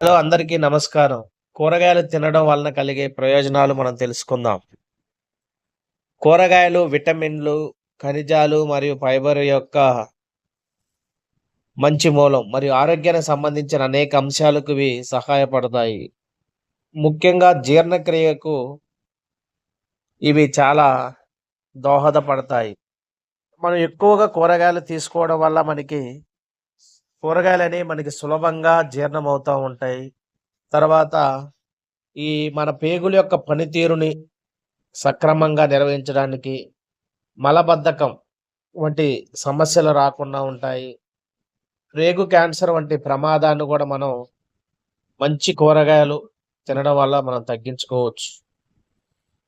Hello అందరికీ నమస్కారం. కూరగాయలు తినడం వలన కలిగే ప్రయోజనాలు మనం తెలుసుకుందాం. కూరగాయలు విటమిన్లు, ఖనిజాలు మరియు ఫైబర్ యొక్క మంచి మూలం మరియు ఆరోగ్యానికి సంబంధించిన అనేక అంశాలకు ఇవి సహాయపడతాయి. ముఖ్యంగా జీర్ణక్రియకు ఇవి చాలా దోహదపడతాయి. మనం ఎక్కువగా కూరగాయలు తీసుకోవడం వల్ల కూరగాయలనేవి మనకి సులభంగా జీర్ణమవుతా ఉంటాయి. తర్వాత ఈ మన పేగుల యొక్క పనితీరుని సక్రమంగా నిర్వహించడానికి, మలబద్ధకం వంటి సమస్యలు రాకుండా ఉంటాయి. రేగు క్యాన్సర్ వంటి ప్రమాదాన్ని కూడా మనం మంచి కూరగాయలు తినడం వల్ల మనం తగ్గించుకోవచ్చు.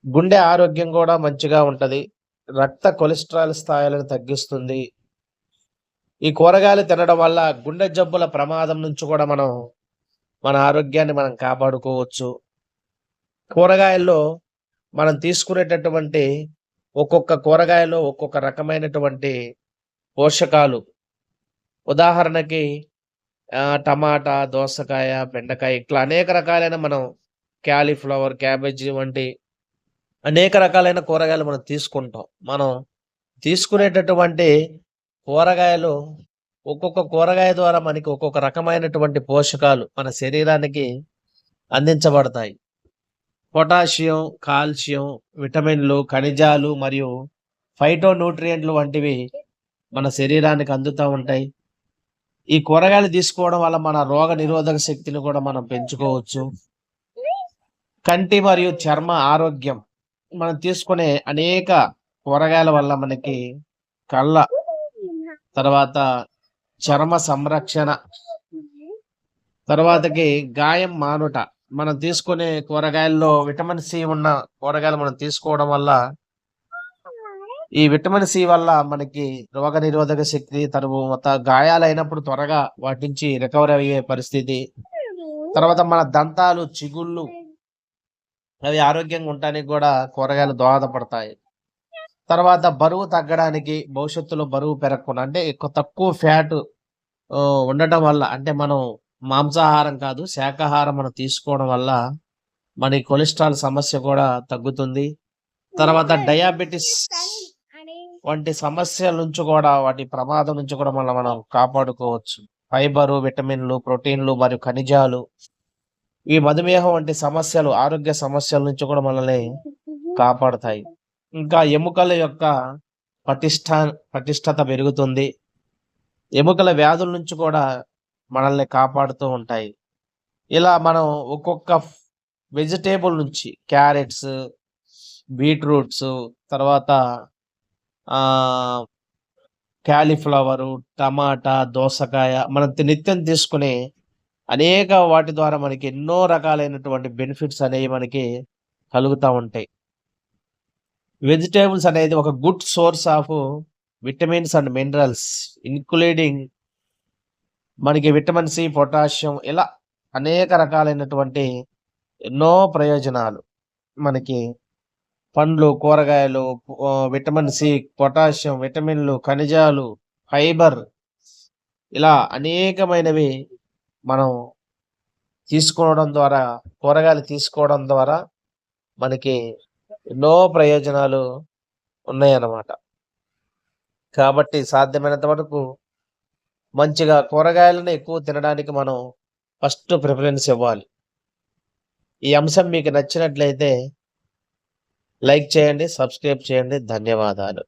గుండె ఆరోగ్యం కూడా మంచిగా ఉంటది. రక్త కొలెస్ట్రాల్ స్థాయిలను తగ్గిస్తుంది. ఈ కూరగాయలు తినడం వల్ల గుండె జబ్బుల ప్రమాదం నుంచి కూడా మన ఆరోగ్యాన్ని మనం కాపాడుకోవచ్చు. కూరగాయల్లో మనం తీసుకునేటటువంటి ఒక్కొక్క కూరగాయలో ఒక్కొక్క రకమైనటువంటి పోషకాలు. ఉదాహరణకి టమాటా, దోసకాయ, బెండకాయ ఇట్లా అనేక రకాలైన మనం క్యాలీఫ్లవర్, క్యాబేజీ వంటి అనేక రకాలైన కూరగాయలు మనం తీసుకుంటాం. మనం తీసుకునేటటువంటి కూరగాయలు ఒక్కొక్క కూరగాయ ద్వారా మనకి ఒక్కొక్క రకమైనటువంటి పోషకాలు మన శరీరానికి అందించబడతాయి. పొటాషియం, కాల్షియం, విటమిన్లు, ఖనిజాలు మరియు ఫైటో న్యూట్రియంట్లు వంటివి మన శరీరానికి అందుతా ఉంటాయి. ఈ కూరగాయలు తీసుకోవడం వల్ల మన రోగ నిరోధక శక్తిని కూడా మనం పెంచుకోవచ్చు. కంటి మరియు చర్మ ఆరోగ్యం. మనం తీసుకునే అనేక కూరగాయల వల్ల మనకి కళ్ళ తర్వాత చర్మ సంరక్షణ, తర్వాతకి గాయం మానుట. మనం తీసుకునే కూరగాయల్లో విటమిన్ సి ఉన్న కూరగాయలు మనం తీసుకోవడం వల్ల ఈ విటమిన్ సి వల్ల మనకి రోగనిరోధక శక్తి, తర్వాత గాయాలైనప్పుడు త్వరగా వాటి నుంచి రికవరీ అయ్యే పరిస్థితి. తర్వాత మన దంతాలు, చిగుళ్ళు అవి ఆరోగ్యంగా ఉండటానికి కూడా కూరగాయలు దోహదపడతాయి. తర్వాత బరువు తగ్గడానికి, భవిష్యత్తులో బరువు పెరగకుండా అంటే తక్కువ ఫ్యాట్ ఉండటం వల్ల, అంటే మనం మాంసాహారం కాదు శాకాహారం మనం తీసుకోవడం వల్ల మన కొలెస్ట్రాల్ సమస్య కూడా తగ్గుతుంది. తర్వాత డయాబెటిస్ వంటి సమస్యల నుంచి కూడా, వాటి ప్రమాదం నుంచి కూడా మనం కాపాడుకోవచ్చు. ఫైబరు, విటమిన్లు, ప్రోటీన్లు మరియు ఖనిజాలు ఈ మధుమేహం వంటి సమస్యలు, ఆరోగ్య సమస్యల నుంచి కూడా మనల్ని కాపాడుతాయి. ఇంకా ఎముకల యొక్క పటిష్టత పెరుగుతుంది. ఎముకల వ్యాధుల నుంచి కూడా మనల్ని కాపాడుతూ ఉంటాయి. ఇలా మనం ఒక్కొక్క వెజిటేబుల్ నుంచి క్యారెట్స్, బీట్రూట్స్, తర్వాత క్యాలీఫ్లవరు, టమాటా, దోసకాయ మనం నిత్యం తీసుకునే అనేక వాటి ద్వారా మనకి ఎన్నో రకాలైనటువంటి బెనిఫిట్స్ అనేవి మనకి కలుగుతూ ఉంటాయి. వెజిటేబుల్స్ అనేది ఒక good source of vitamins and minerals, including మనకి విటమిన్ సి, పొటాషియం ఇలా అనేక రకాలైనటువంటి ఎన్నో ప్రయోజనాలు మనకి పండ్లు, కూరగాయలు, విటమిన్ సి, పొటాషియం, విటమిన్లు, ఖనిజాలు, ఫైబర్ ఇలా అనేకమైనవి మనం తీసుకోవడం ద్వారా, కూరగాయలు తీసుకోవడం ద్వారా మనకి ఎన్నో ప్రయోజనాలు ఉన్నాయన్నమాట. కాబట్టి సాధ్యమైనంత వరకు మంచిగా కూరగాయలను ఎక్కువ తినడానికి మనం ఫస్ట్ ప్రిఫరెన్స్ ఇవ్వాలి. ఈ అంశం మీకు నచ్చినట్లయితే లైక్ చేయండి, సబ్స్క్రైబ్ చేయండి. ధన్యవాదాలు.